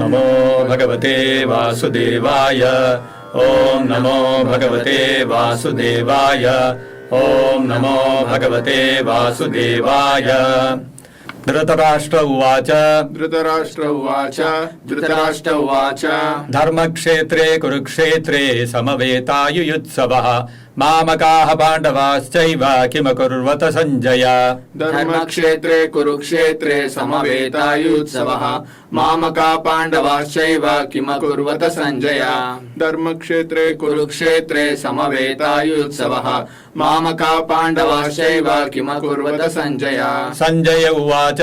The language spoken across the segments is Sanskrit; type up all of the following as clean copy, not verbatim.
नमो भगवते वासुदेवाय। ॐ नमो भगवते वासुदेवाय। ॐ नमो भगवते वासुदेवाय। धृतराष्ट्र उवाच धृतराष्ट्र उवाच धर्मक्षेत्रे कुरुक्षेत्रे समवेतायुयुत्सवः मामकाः पाण्डवाश्चैव किमकुर्वत सञ्जय। धर्मक्षेत्रे कुरुक्षेत्रे समवेतायुत्सवः मामका पाण्डवाश्चैव किमकुर्वत सञ्जय। धर्मक्षेत्रे कुरुक्षेत्रे समवेतायुत्सवः मामका पाण्डवाश्चैव किमकुर्वत सञ्जय। सञ्जय उवाच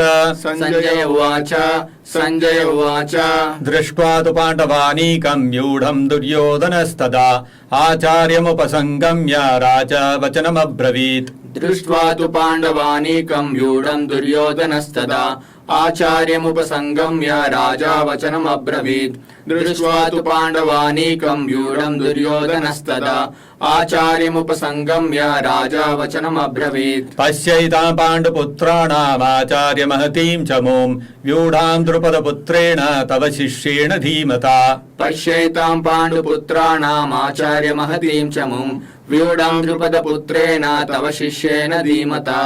सञ्जय उवाच दृष्ट्वा तु पाण्डवानीकं व्यूढं दुर्योधनस्तदा आचार्यमुपसङ्गम्य राजा वचनमब्रवीत्। दृष्ट्वा तु पाण्डवानीकं व्यूढं दुर्योधनस्तदा आचार्यमुपसङ्गम्य राजा वचनमब्रवीत्। दृष्ट्वा तु पाण्डवानीकं व्यूढं दुर्योधनस्तदा आचार्यमुपसङ्गम्य राजा वचनमब्रवीत्। पश्यैतां पाण्डुपुत्राणामाचार्यमहतीं च मूं व्यूढां द्रुपदपुत्रेण तव शिष्येण धीमता। पश्यैतां पाण्डुपुत्राणामाचार्यमहतीं च मूं व्यूढां द्रुपदपुत्रेण तव शिष्येण धीमता।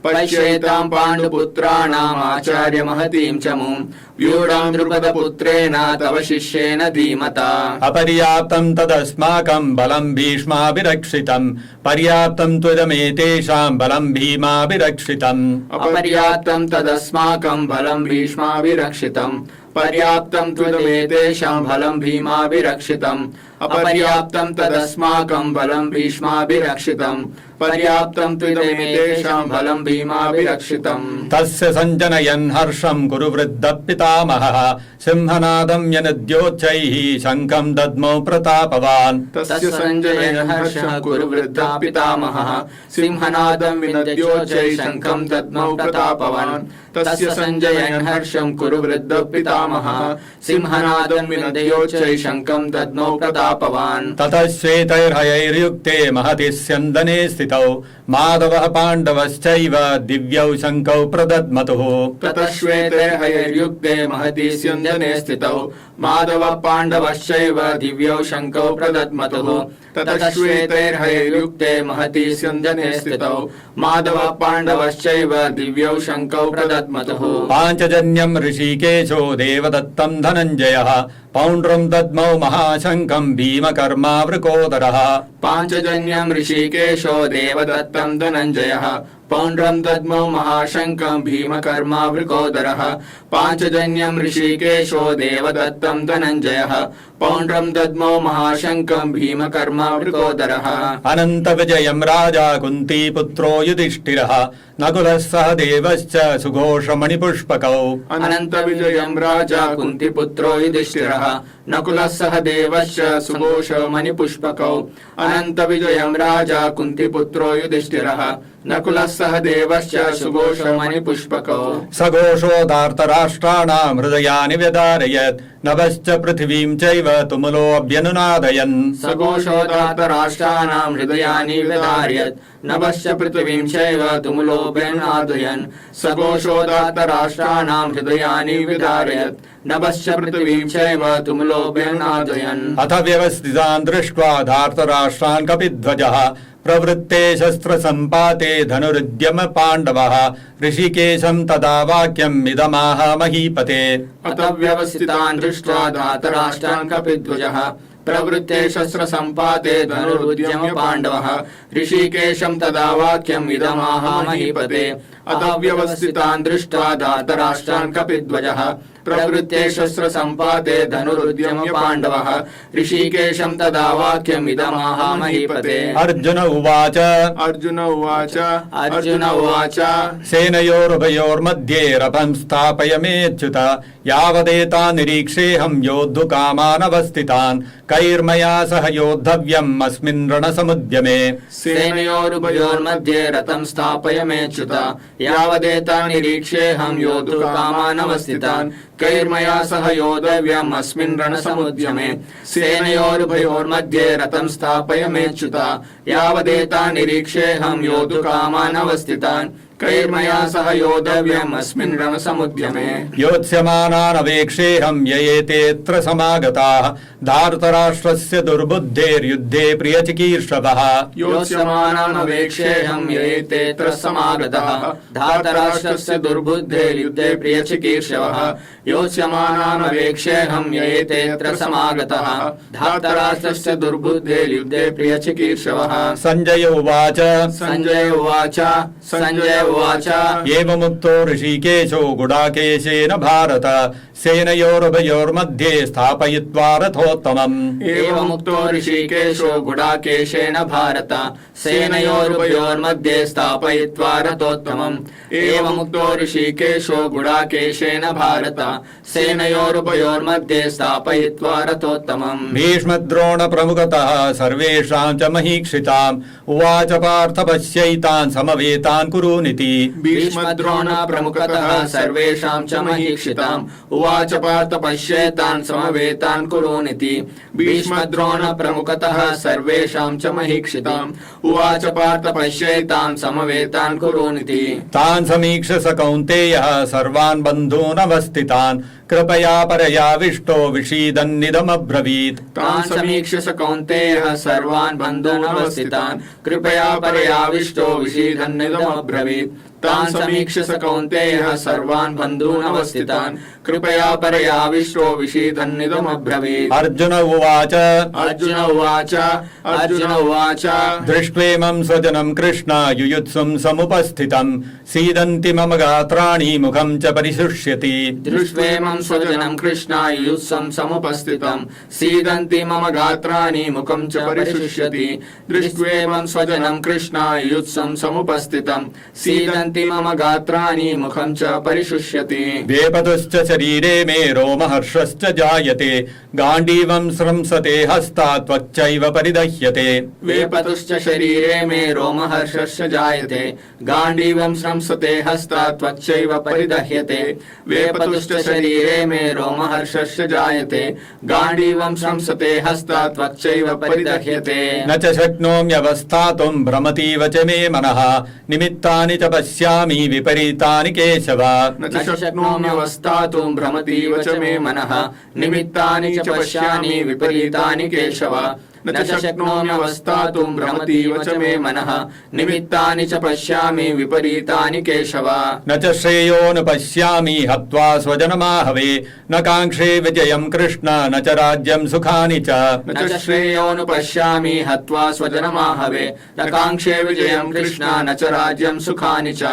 पश्यैतां पाण्डुपुत्राणामाचार्यमहतीं च मूं व्यूढां द्रुपदपुत्रेण तव शिष्येण धीमता। अपर्याप्तं तदस्माकं बलं भीष्माभिरक्षितं पर्याप्तं त्वदमेतेषां बलं भीमाभिरक्षितम्। अपर्याप्तं तदस्माकं बलं भीष्माभिरक्षितं पर्याप्तं त्वदमेतेषां बलं भीमाभिरक्षितम्। अपर्याप्तं तदस्माकं बलं भीष्माभिरक्षितं पर्याप्तं त्वदमेतेषां बलं भीमाभिरक्षितम्। तस्य सञ्जनयन् हर्षं कुरु वृद्धपितामहः सिंहनादं यनद्योच्चैः शङ्खं दद्मौ प्रतापवान्। तस्य सञ्जनयन् हर्षं कुरु वृद्धपितामहः सिंहनादं विनद्योच्चैः शङ्खं दद्मौ प्रतापवान्। तस्य सञ्जयन् हर्षं कुरु वृद्धपितामहः सिंहनादं विनद्योच्चैः शङ्खं दद्मौ प्रतापवान्। ततः श्वेतैर्हयैर्युक्ते महति स्यन्दने स्थितौ माधवः पाण्डवश्चैव दिव्यौ शङ्खौ प्रदद्मतुः। ततः श्वेतैर्हयैर्युक्ते महति स्यन्दने स्थितौ माधवः पाण्डवश्चैव दिव्यौ शङ्खौ प्रदद्मतुः। ततः श्वेतैर्हयैर्युक्ते महति स्यन्दने स्थितौ माधवः पाण्डवश्चैव दिव्यौ शङ्खौ प्रदद्मतुः। पाञ्चजन्यं ऋषिकेशो देवदत्तं धनञ्जयः पौण्ड्रं दद्मौ महाशङ्खं भीमकर्मावृकोदरः। पाञ्चजन्यं ऋषिकेशो देवदत्तं धनञ्जयः पौण्ड्रं दद्मौ महाशङ्खं भीमकर्मावृकोदरः। पाञ्चजन्यं ऋषिकेशो देवदत्तं धनञ्जयः पौण्ड्रं दद्मौ महाशङ्खं भीमकर्मावृकोदरः। अनन्तविजयं राजा कुन्तीपुत्रो युधिष्ठिरः नकुलः सह देवश्च सुघोषमणिपुष्पकौ। अनन्तविजयं राजा कुन्तीपुत्रो युधिष्ठिरः नकुलः सह देवश्च सुघोषमणिपुष्पकौ। अनन्तविजयं राजा कुन्तीपुत्रो युधिष्ठिरः नकुलः सह देवश्च सुघोषमणिपुष्पकौ। सघोषोदार्तराष्ट्राणां हृदयानि व्यदारयत् नभश्च पृथिवीं चैव तुमुलोऽभ्यनुनादयन्। सघोषोदार्तराष्ट्राणां हृदयानि व्यदारयत् नभश्च पृथिवीं चैव तुमुलोऽभ्यनुनादयन्। सघोषोदार्तराष्ट्राणां हृदयानि व्यदारयत् नभश्च पृथिवीं चैव तुमुलोऽभ्यनुनादयन्। अथ व्यवस्थितान् दृष्ट्वा धार्तराष्ट्रान् कपिध्वजः प्रवृत्ते शस्त्रसम्पाते धनुरुद्यम पाण्डवः ऋषिकेशं तदा वाक्यम् इदमाह महीपते। अथ व्यवस्थितान् दृष्ट्वा धार्तराष्ट्रान् कपिध्वजः प्रवृत्ते शस्त्रसम्पाते धनुरुद्यम पाण्डवः ऋषिकेशं तदा वाक्यम् इदमाह महीपते। अथ व्यवस्थितान् दृष्ट्वा धार्तराष्ट्रान् कपिध्वजः प्रवृत्ते शस्त्रसम्पाते धनुरुद्यम पाण्डवः ऋषिकेशं तदा वाक्यम् इदमाह महीपते। अर्जुन उवाच सेनयोरुभयोर्मध्ये रथं स्थापयमेच्युत यावदेता निरीक्षेऽहं योद्धुकामानवस्थितान् कैर्मया सह योद्धव्यम् अस्मिन् रणसमुद्यमे। सेनयोरुभयोर्मध्ये रथं स्थापयमेच्युत यावदेता निरीक्षेऽहं योद्धुकामानवस्थितान् कैर्मया सह योद्धव्यम् अस्मिन् रणसमुद्यमे। सेनयोरुभयोर्मध्ये रथं स्थापयमेच्युत यावदेता निरीक्षेऽहं योद्धुकामानवस्थितान् कैर्मया सह योद्धव्यम् अस्मिन् रणसमुद्यमे योत्स्यमानानवेक्षेऽहं य एतेऽत्र समागताः धार्तराष्ट्रस्य दुर्बुद्धेर्युद्धे प्रियचिकीर्षवः योत्स्यमानानवेक्षेऽहं य एतेऽत्र समागतः धार्तराष्ट्रस्य दुर्बुद्धेर्युद्धे प्रियचिकीर्षवः योत्स्यमानानवेक्षेऽहं य एतेऽत्र समागतः धार्तराष्ट्रस्य दुर्बुद्धेर्युद्धे प्रियचिकीर्षवः सञ्जय उवाच संजय उवाच संजय उवाच एवमुक्तो ऋषिकेशो गुडाकेशेन भारत सेनयोरुभयोर्मध्ये स्थापयित्वा रथोत्तमम् एवमुक्तो ऋषिकेशो गुडाकेशेन भारत सेनयोरुभयोर्मध्ये स्थापयित्वा रथोत्तमम् एवमुक्तो ऋषिकेशो गुडाकेशेन भारत सेनयोरुभयोर्मध्ये स्थापयित्वा रथोत्तमम् भीष्मद्रोण प्रमुखतः सर्वेषां च महीक्षिताम् उवाच पार्थ पश्यैतान् समवेतान् कुरूनिति भीष्मद्रोण प्रमुखतः सर्वेषां च महीक्षिताम् उवाच पार्थ पश्येतान् समवेतान् कुरूनिति भीष्मद्रोण प्रमुखतः सर्वेषां च महीक्षिताम् उवाच पार्थ पश्येतान् समवेतान् कुरूनिति तान् समीक्ष्य स कौन्तेयः सर्वान् बन्धूनवस्थितान् कृपया परयाविष्टो विषीदन्निदमब्रवीत् तान् समीक्ष्य स कौन्तेयः सर्वान् बन्धूनवस्थितान् कृपया परयाविष्टो विषीदन्निदमब्रवीत् तान् समीक्ष्य स कौन्तेयः सर्वान् बन्धूनवस्थितान् कृपया परयाविष्टो विषीदन्निदमब्रवीत् अर्जुन उवाच अर्जुन उवाच अर्जुन उवाच दृष्ट्वेमं स्वजनं कृष्ण युयुत्सुं समुपस्थितं सीदन्ति मम गात्राणि मुखं च परिशुष्यति दृष्ट्वेमं स्वजनं कृष्णायुत्सं समुपस्थितं सीदन्ति मम गात्राणि मुखं च परिशुष्यति दृष्ट्वेमं स्वजनं कृष्णायुत्सं समुपस्थितं सीदन्ति मम गात्राणि मुखं च परिशुष्यति वेपतुश्च शरीरे मे रोमहर्षश्च जायते गाण्डीवं स्रंसते हस्तात् त्वच्चैव परिदह्यते वेपतुश्च शरीरे मे रोमहर्षश्च जायते गाण्डीवं स्रंसते हस्तात् त्वच्चैव परिदह्यते वेपतुश्च शरीरे मे रोमहर्षश्च जायते गाण्डीवं स्रंसते हस्तात् त्वच्चैव परिदह्यते न च शक्नोम्यवस्थातुं भ्रमतीव च मे मनः निमित्तानि च पश्यामि विपरीतानि केशव न च शक्नोम्यवस्थातुं भ्रमतीव च मे मनः निमित्तानि च पश्यामि विपरीतानि केशव न च शक्नोम्यवस्थातुं भ्रमतीव च मे मनः निमित्तानि च पश्यामि विपरीतानि केशव न च श्रेयोऽनुपश्यामि हत्वा स्वजनमाहवे न काङ्क्षे विजयं कृष्ण न च राज्यं सुखानि च न च श्रेयोऽनुपश्यामि हत्वा स्वजनमाहवे न काङ्क्षे विजयं कृष्ण न च राज्यं सुखानि च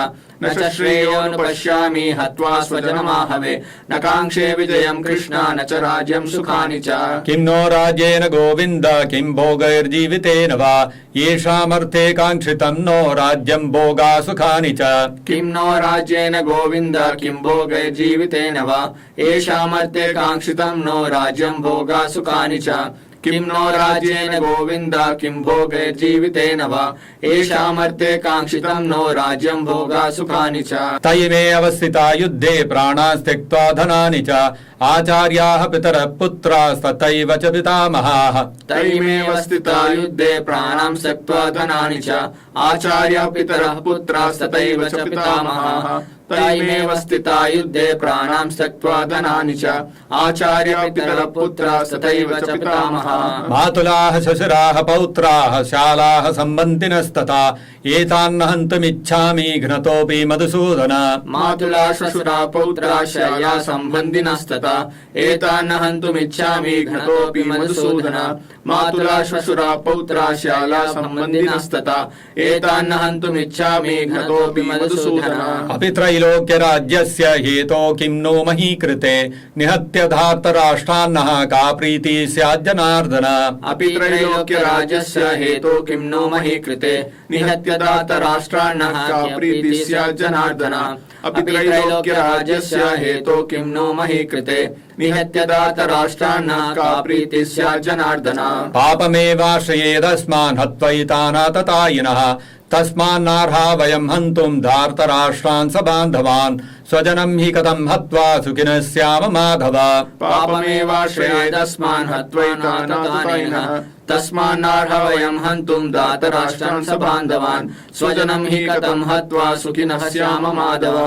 न च श्रेयोऽनुपश्यामि हत्वा स्वजनमाहवे न काङ्क्षे विजयं कृष्ण न च राज्यं सुखानि च किं नो राज्येन गोविन्द किं भोगैर्जीवितेन वा येषामर्थे काङ्क्षितं नो राज्यं भोगा सुखानि च किं नो राज्येन गोविन्द किं भोगैर्जीवितेन वा येषामर्थे काङ्क्षितं नो राज्यं भोगा सुखानि च किं नो राज्येन गोविन्द किं भोगैर्जीवितेन वा येषामर्थे काङ्क्षितं नो राज्यं भोगा सुखानि च तैमे अवस्थिता युद्धे प्राणान् त्यक्त्वा धनानि च आचार्याः पितरः पुत्रास्तथैव च पितामहाः तैमेव स्थिता युद्धे प्राणां त्यक्त्वा धनानि च आचार्य पितरः पुत्रास्तथैव च पितामहाः तैमेव स्थिता युद्धे प्राणां त्यक्त्वा धनानि च आचार्य पितरः पुत्रास्तथैव च पितामहाः मातुलाः शशुराः पौत्राः शालाः सम्बन्धिनस्तथा एतान्न हन्तुमिच्छामि घ्नतोऽपि मधुसूदन मातुला श्वशुरा पौत्रा शया सम्बन्धिनस्तथा एतान्न हन्तुमिच्छामि घ्नतोऽपि मधुसूदन मातुला श्वशुरा पौत्रा शाला सम्बन्धिनस्तथा एतान्न हन्तुमिच्छामि घ्नतोऽपि मधुसूदन अपि त्रैलोक्यराज्यस्य हेतो किं नो मही कृते निहत्य धार्तराष्ट्रान्नः का प्रीतिः स्याज्जनार्दन अपि त्रैलोक्यराज्यस्य हेतो किं नो मही कृते निहत्य धार्तराष्ट्रान्नः का प्रीतिः स्याज्जनार्दन अपि त्रैलोक्यराज्यस्य हेतो किं नो मही कृते निहत्य धार्तराष्ट्रान्नः का प्रीतिः स्याज्जनार्दन पापमेवाश्रयेदस्मान् हत्वैतानाततायिनः तस्मान्नार्हा वयं हन्तुं धार्तराष्ट्रान् सबान्धवान् स्वजनं हि कथं हत्वा सुखिनः स्याम माधव पापमेवाश्रयेदस्मान् हत्वैतानतानिनः तस्मान्नार्हा वयं हन्तुं धार्तराष्ट्रान् सबान्धवान् स्वजनं हि कथं हत्वा सुखिनः स्याम माधव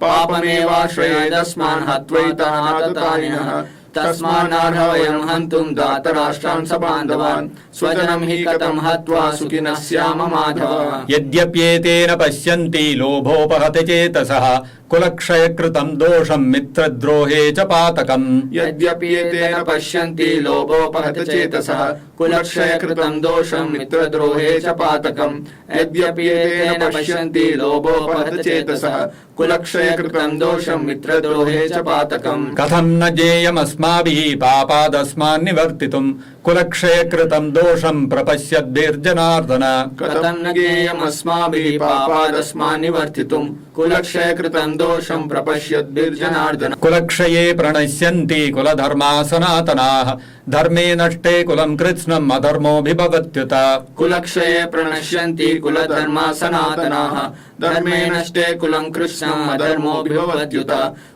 पापमेवाश्रयेदस्मान् हत्वैतानतानिनः तस्मान्नार्हा वयं हन्तुं धार्तराष्ट्रान् सबान्धवान् स्वजनं हि कथं हत्वा सुखिनः स्याम माधव यद्यप्येतेन पश्यन्ति लोभोपहति चेतसः कुलक्षयकृतं दोषं मित्रद्रोहे च पातकम् यद्यप्येतेन पश्यन्ति लोभोपहति चेतसः कुलक्षयकृतं दोषं मित्रद्रोहे च पातकम् यद्यप्येतेन पश्यन्ति लोभोपहति चेतसः कुलक्षयकृतं दोषं मित्रद्रोहे च पातकम् कथं न ज्ञेयमस्माभिः पापादस्मान्निवर्तितुम् कुलक्षयकृतं दोषं प्रपश्यद्भिर्जनार्दन कथं न ज्ञेयमस्माभिः पापादस्मान्निवर्तितुम् कुलक्षयकृतं दोषं प्रपश्यद्भिर्जनार्दन कुलक्षये प्रणश्यन्ति कुलधर्मा सनातनाः धर्मे नष्टे कुलं कृत्स्नम् अधर्मोऽभिभवत्युत कुलक्षये प्रणश्यन्ति कुलधर्मा सनातनाः धर्मे नष्टे कुलं कृत्स्नम् अधर्मोऽभिभवत्युत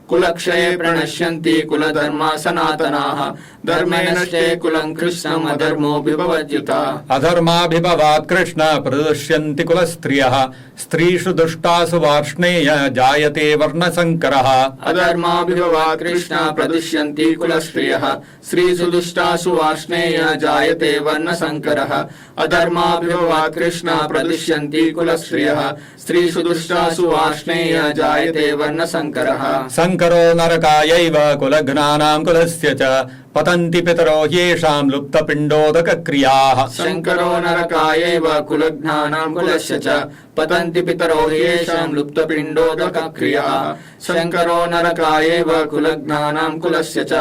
कुलक्षये प्रणश्यन्ति कुलधर्मा सनातनाः धर्मे नष्टे कुलं कृत्स्नम् अधर्मोऽभिभवत्युत अधर्माभिभवात् कृष्ण प्रदुष्यन्ति कुलस्त्रियः स्त्रीषु दुष्टासु वार्ष्णेय जायते वर्णसङ्करः अधर्माभिभवात् कृष्ण प्रदुष्यन्ति कुलस्त्रियः स्त्रीषु दुष्टासु वार्ष्णेय जायते वर्णसङ्करः अधर्माभिभवात् कृष्ण प्रदुष्यन्ति कुलस्त्रियः स्त्रीषु दुष्टासु वार्ष्णेय जायते वर्णसङ्करः शङ्करो नरकायैव कुलघ्नानां कुलस्य च पतन्ति पितरो ह्येषां लुप्तपिण्डोदकक्रियाः शङ्करो नरकायैव कुलघ्नानां कुलस्य च पतन्ति पितरो ह्येषां लुप्तपिण्डोदकक्रियाः शङ्करो नरकायैव कुलघ्नानां कुलस्य च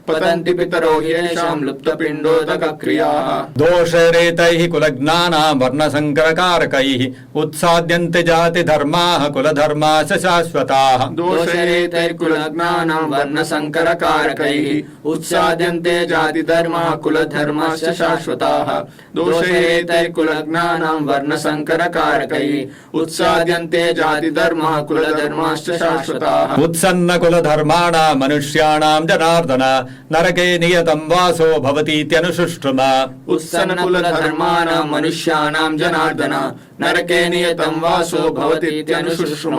पतन्ति पितरो ह्येषां लुप्तपिण्डोदकक्रियाः दोषरेतैः कुलघ्नानां वर्णसङ्करकारकैः उत्साद्यन्ते जातिधर्माः कुलधर्माश्च शाश्वताः दोषरेतैर्कुलघ्नानां वर्णसङ्करकारकैः उत्साद्यन्ते जातिधर्माः कुलधर्माश्च शाश्वताः दोषेतैर्कुलघ्नानां वर्णसङ्करकारकैः उत्साद्यन्ते जातिधर्माः कुलधर्माश्च शाश्वताः उत्सन्न कुलधर्माणां मनुष्याणां जनार्दन नरके नियतं वासो भवतीत्यनुशुश्रुम उत्सन्नकुलधर्माणां मनुष्याणां जनार्दन नरके नियतं वासो भवतीत्यनुशुश्रुम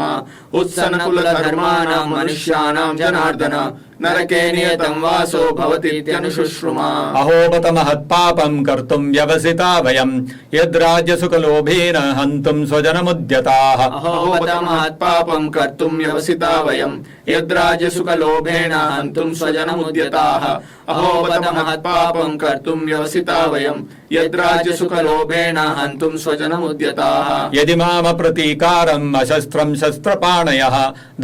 उत्सन्नकुलधर्माणां मनुष्याणां जनार्दन नरके नियतं वासो भवतीत्यनुशुश्रुम अहो बत महत्पापं कर्तुं व्यवसिता वयं यद्राज्यसुखलोभेन हन्तुं स्वजनमुद्यताः अहो बत महत्पापं कर्तुं व्यवसिता वयं यद्राज्यसुखलोभेन हन्तुं स्वजनमुद्यताः अहो बत महत्पापं कर्तुं व्यवसिता वयं यद्राज्यसुखलोभेन हन्तुं स्वजनमुद्यताः यदि मामप्रतीकारम् अशस्त्रं शस्त्रपाणयः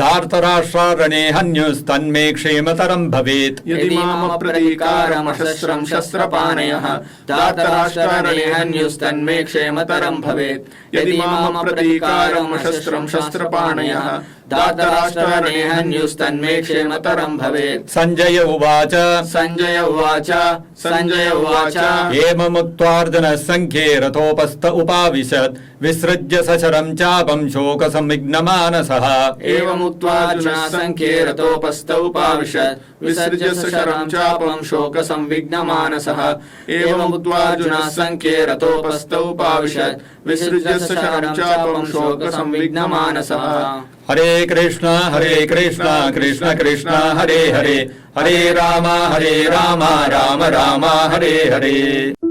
धार्तराष्ट्रारणे हन्युस्तन्मे क्षेमतरं भवेत् यदि मामप्रतीकारमशस्त्रं शस्त्रपाणयः धार्तराष्ट्रारणे हन्युस्तन्मे क्षेमतरं भवेत् यदि मामप्रतीकारमशस्त्रं शस्त्रपाणयः धार्तराष्ट्रारणे हन्युस्तन्मे क्षेमतरं भवेत् सञ्जय उवाच सञ्जय उवाच सञ्जय उवाच एवमुक्त्वार्जुनः सङ्ख्ये रथोपस्थ उपाविशत् विसृज्य सशरं चापं शोकसंविघ्नमानसः एवमुक्त्वार्जुनः सङ्ख्ये रथोपस्थ उपाविशत् विसृज्य सशरं चापं शोकसंविघ्नमानसः एवमुक्त्वार्जुनः सङ्ख्ये रथोपस्थ उपाविशत् विसृज्य सशरं चापं शोकसंविघ्नमानसः हरे कृष्ण कृष्ण कृष्ण हरे हरे हरे राम राम राम हरे हरे।